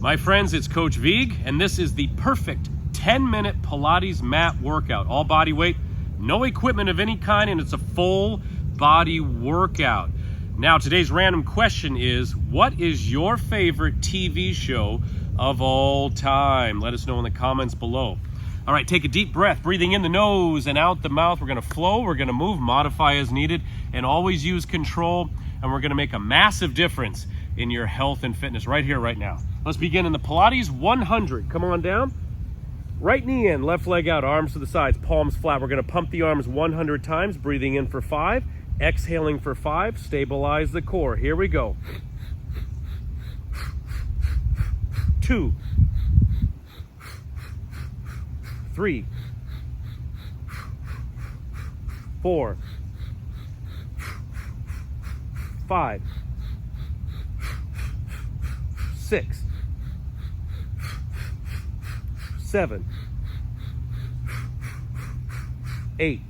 My friends, it's Coach Vigue, and this is the perfect 10-minute Pilates mat workout. All body weight, no equipment of any kind, and it's a full body workout. Now, today's random question is, what is your favorite TV show of all time? Let us know in the comments below. All right, take a deep breath, breathing in the nose and out the mouth. We're gonna flow, we're gonna move, modify as needed, and always use control, and we're gonna make a massive difference in your health and fitness right here, right now. Let's begin in the Pilates 100. Come on down. Right knee in, left leg out, arms to the sides, palms flat. We're gonna pump the arms 100 times, breathing in for 5, exhaling for 5, stabilize the core. Here we go. 2, 3, 4, 5, 6, 7, 8,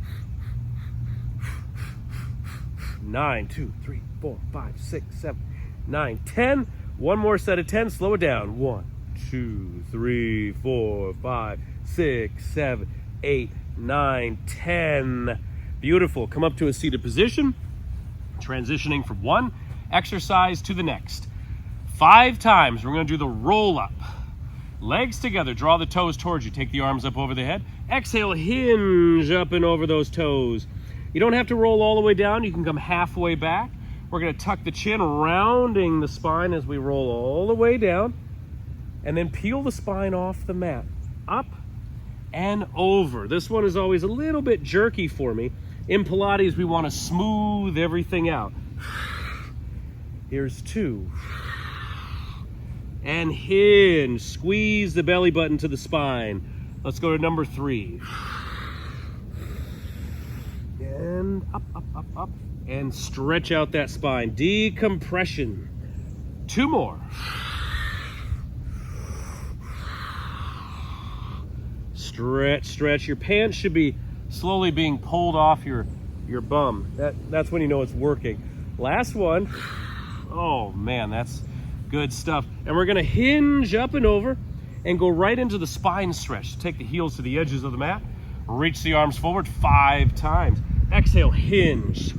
9, 2, 3, 4, 5, 6, 7, 9, 10. One more set of 10. Slow it down. 1, 2, 3, 4, 5, 6, 7, 8, 9, 10. Beautiful. Come up to a seated position, transitioning from one exercise to the next. 5 times. We're going to do the roll up. Legs together, draw the toes towards you. Take the arms up over the head. Exhale, hinge up and over those toes. You don't have to roll all the way down. You can come halfway back. We're going to tuck the chin, rounding the spine as we roll all the way down. And then peel the spine off the mat. Up and over. This one is always a little bit jerky for me. In Pilates, we want to smooth everything out. Here's 2. And hinge. Squeeze the belly button to the spine. Let's go to number 3. And up, up, up, up. And stretch out that spine. Decompression. 2 more. Stretch, stretch. Your pants should be slowly being pulled off your bum. That's when you know it's working. Last one. Oh man, that's good stuff. And we're gonna hinge up and over and go right into the spine stretch. Take the heels to the edges of the mat. Reach the arms forward 5 times. Exhale, hinge.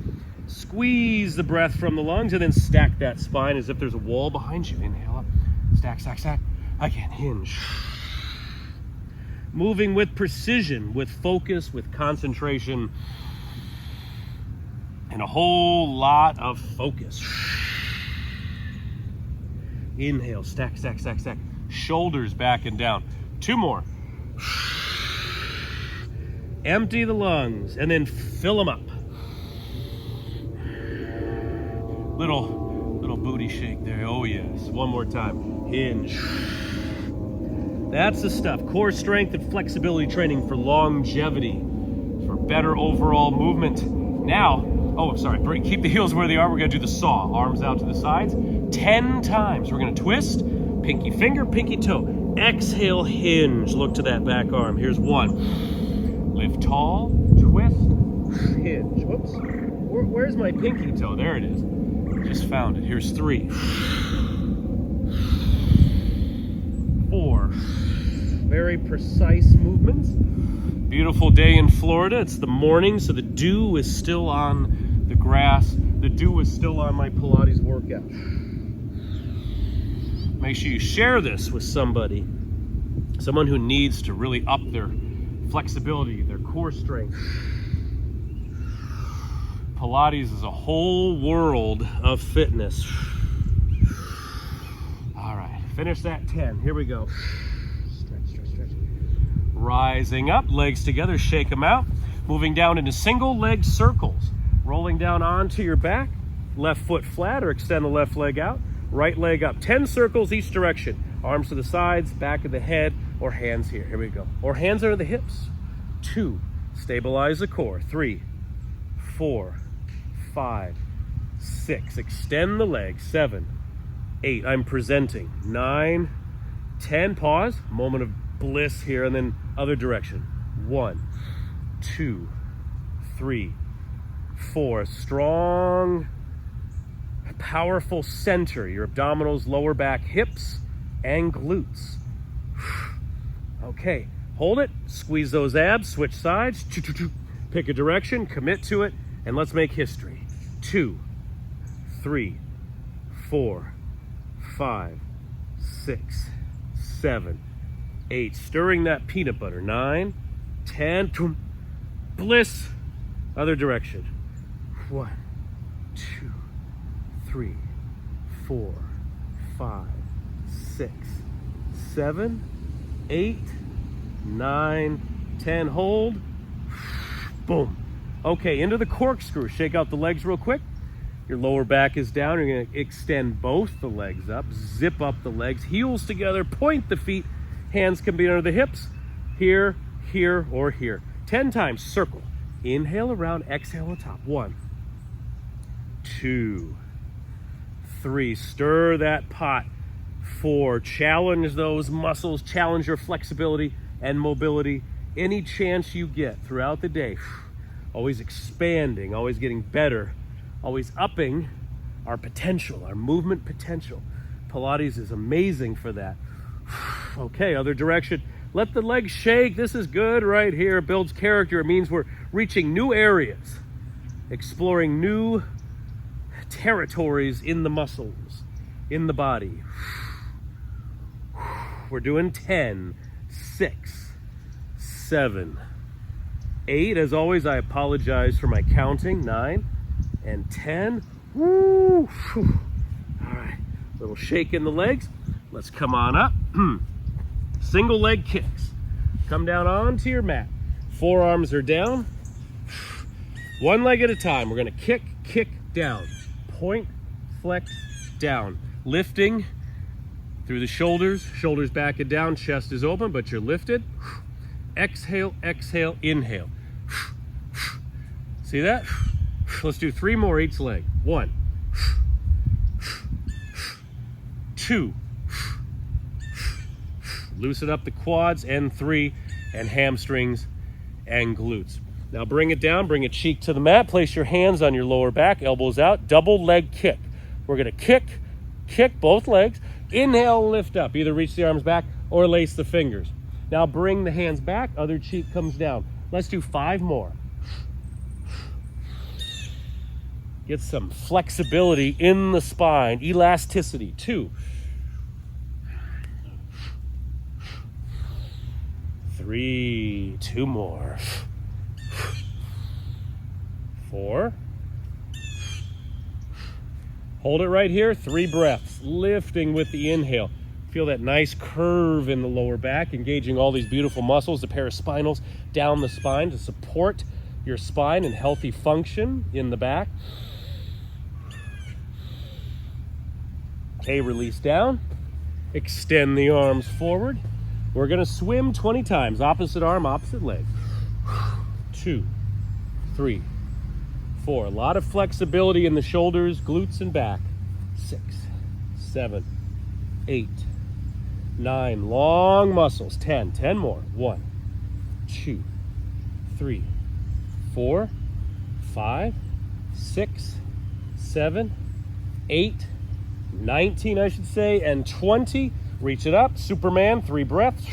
Squeeze the breath from the lungs and then stack that spine as if there's a wall behind you. Inhale up, stack, stack, stack. Again, hinge. Moving with precision, with focus, with concentration, and a whole lot of focus. Inhale, stack, stack, stack, stack. Shoulders back and down. 2 more. Empty the lungs and then fill them up. Little booty shake there. Oh yes. One more time. Hinge. That's the stuff. Core strength and flexibility training for longevity, for better overall movement. Now, keep the heels where they are. We're going to do the saw. Arms out to the sides. 10 times. We're going to twist. Pinky finger, pinky toe. Exhale, hinge. Look to that back arm. Here's 1. Lift tall, twist, hinge. Whoops. Where's my pinky toe? There it is. Just found it. Here's 3. 4. Very precise movements. Beautiful day in Florida. It's the morning, so the dew is still on the grass. The dew is still on my Pilates workout. Make sure you share this with somebody. Someone who needs to really up their flexibility, their core strength. Pilates is a whole world of fitness. All right, finish that 10. Here we go. Stretch, stretch, stretch. Rising up, legs together, shake them out. Moving down into single leg circles. Rolling down onto your back, left foot flat or extend the left leg out. Right leg up. 10 circles each direction. Arms to the sides, back of the head, or hands here. Here we go. Or hands under the hips. 2. Stabilize the core. 3, 4, 5, 6. Extend the legs. 7, 8. I'm presenting. 9, 10. Pause. Moment of bliss here, and then other direction. 1, 2, 3, 4. Strong, powerful center. Your abdominals, lower back, hips and glutes. Okay, hold it, squeeze those abs, switch sides, pick a direction, commit to it, and let's make history. 2, 3, 4, 5, 6, 7, 8. Stirring that peanut butter. 9, 10. Bliss. Other direction. 1, 2, 3, 4, 5, 6, 7, 8, 9, 10. Hold. Boom. Okay, into the corkscrew. Shake out the legs real quick. Your lower back is down. You're going to extend both the legs up. Zip up the legs. Heels together. Point the feet. Hands can be under the hips. Here, here, or here. 10 times. Circle. Inhale around. Exhale on top. 1, 2, 3. Stir that pot. 4. Challenge those muscles. Challenge your flexibility and mobility any chance you get throughout the day. Always expanding. Always getting better. Always upping our potential, our movement potential. Pilates is amazing for that. Okay, other direction. Let the legs shake. This is good right here. It builds character. It means we're reaching new areas, exploring new territories in the muscles, in the body. We're doing 10, 6, 7, 8. As always, I apologize for my counting. 9 and 10. Woo! All right, little shake in the legs. Let's come on up. Single leg kicks. Come down onto your mat. Forearms are down. One leg at a time. We're gonna kick, kick, down. Point, flex, down. Lifting through the shoulders. Shoulders back and down. Chest is open, but you're lifted. Exhale, exhale, inhale. See that? Let's do 3 more each leg. 1, 2. Loosen up the quads, and 3, and hamstrings and glutes. Now bring it down, bring a cheek to the mat, place your hands on your lower back, elbows out, double leg kick. We're gonna kick, kick both legs, inhale, lift up, either reach the arms back or lace the fingers. Now bring the hands back, other cheek comes down. Let's do 5 more. Get some flexibility in the spine, elasticity. 2, 3, 2 more. 4. Hold it right here, 3 breaths. Lifting with the inhale. Feel that nice curve in the lower back, engaging all these beautiful muscles, the paraspinals down the spine to support your spine and healthy function in the back. Okay, release down. Extend the arms forward. We're gonna swim 20 times, opposite arm, opposite leg. 2, 3, 4. A lot of flexibility in the shoulders, glutes, and back. 6, 7, 8, 9. Long muscles. 10. 10 more. 1, 2, 3, 4, 5, 6, 7, 8, 19, I should say, and 20. Reach it up. Superman, 3 breaths.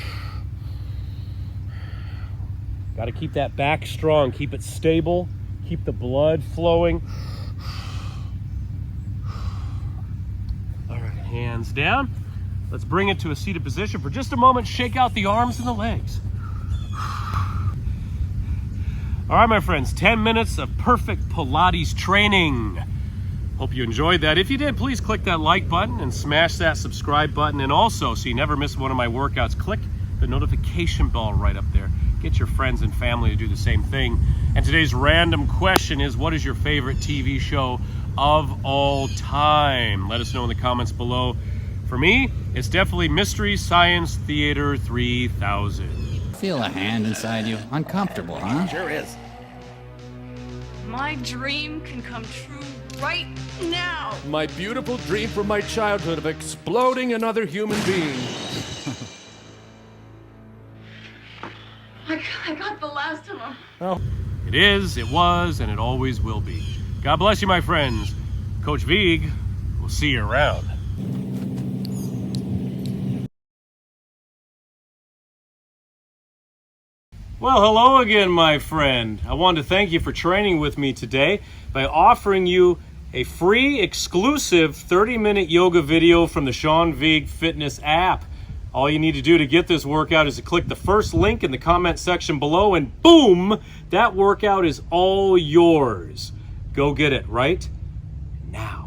Got to keep that back strong. Keep it stable. Keep the blood flowing. All right, hands down. Let's bring it to a seated position for just a moment. Shake out the arms and the legs. All right, my friends, 10 minutes of perfect Pilates training. Hope you enjoyed that. If you did, please click that like button and smash that subscribe button. And also, so you never miss one of my workouts, click the notification bell right up there. Get your friends and family to do the same thing. And today's random question is, what is your favorite TV show of all time? Let us know in the comments below. For me, it's definitely Mystery Science Theater 3000. Feel a hand inside you. Uncomfortable, huh? Sure is. My dream can come true right now. My beautiful dream from my childhood of exploding another human being. I got the last of them. Oh. It is, it was, and it always will be. God bless you, my friends. Coach Vigue will see you around. Well, hello again, my friend. I wanted to thank you for training with me today by offering you a free, exclusive 30-minute yoga video from the Sean Vigue Fitness app. All you need to do to get this workout is to click the first link in the comment section below, and boom, that workout is all yours. Go get it right now.